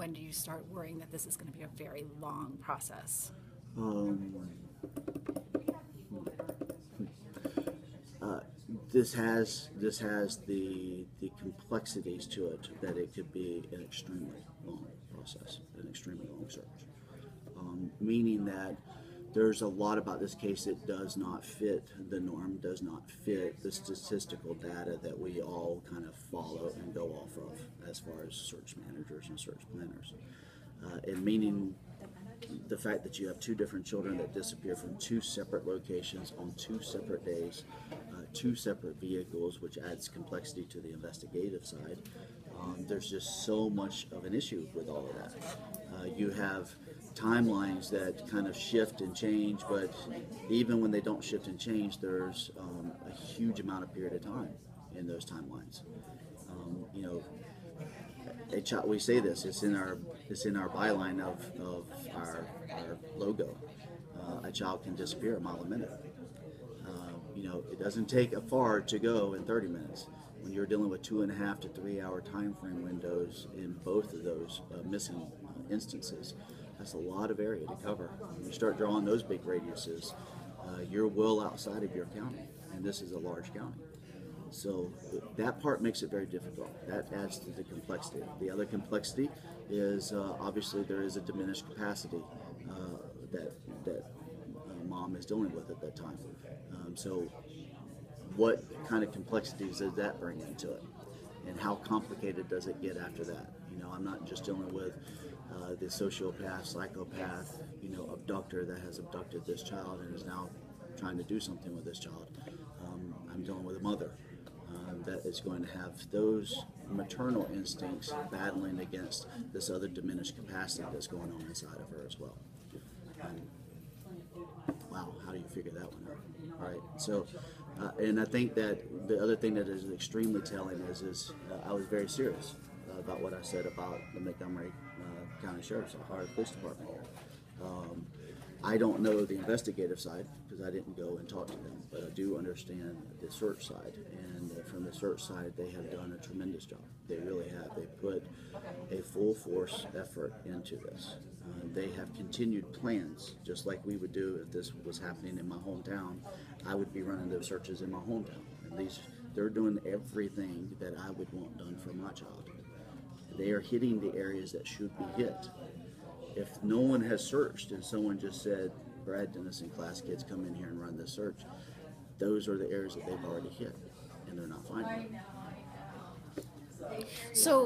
when do you start worrying that this is going to be a very long process? Um, uh, this has the complexities to it that it could be an extremely long process, an extremely long search. Meaning that there's a lot about this case that does not fit the norm, does not fit the statistical data that we all kind of follow and go off of as far as search managers and search planners. And meaning the fact that you have two different children that disappear from two separate locations on two separate days, two separate vehicles, which adds complexity to the investigative side. There's just so much of an issue with all of that. You have timelines that kind of shift and change, but even when they don't shift and change, there's a huge amount of period of time in those timelines. You know, we say this. It's in our byline of our logo. A child can disappear a mile a minute. You know, it doesn't take a far to go in 30 minutes. When you're dealing with 2.5 to 3 hour time frame windows in both of those missing instances, that's a lot of area to cover. When you start drawing those big radiuses, you're well outside of your county, and this is a large county. So that part makes it very difficult. That adds to the complexity. The other complexity is obviously there is a diminished capacity that mom is dealing with at that time. So what kind of complexities does that bring into it? And how complicated does it get after that? You know, I'm not just dealing with the sociopath, psychopath, you know, abductor that has abducted this child and is now trying to do something with this child. I'm dealing with a mother that is going to have those maternal instincts battling against this other diminished capacity that's going on inside of her as well. Wow, how do you figure that one out? All right, so, and I think that the other thing that is extremely telling is I was very serious about what I said about the Montgomery County Sheriff's or Police Department here. I don't know the investigative side because I didn't go and talk to them, but I do understand the search side. And from the search side, they have done a tremendous job. They really have. They put a full force effort into this. They have continued plans, just like we would do if this was happening in my hometown. I would be running those searches in my hometown. And they're doing everything that I would want done for my child. They are hitting the areas that should be hit. If no one has searched and someone just said, Brad Dennis and Klaas Kids come in here and run this search, those are the areas that they've already hit, and they're not finding it. So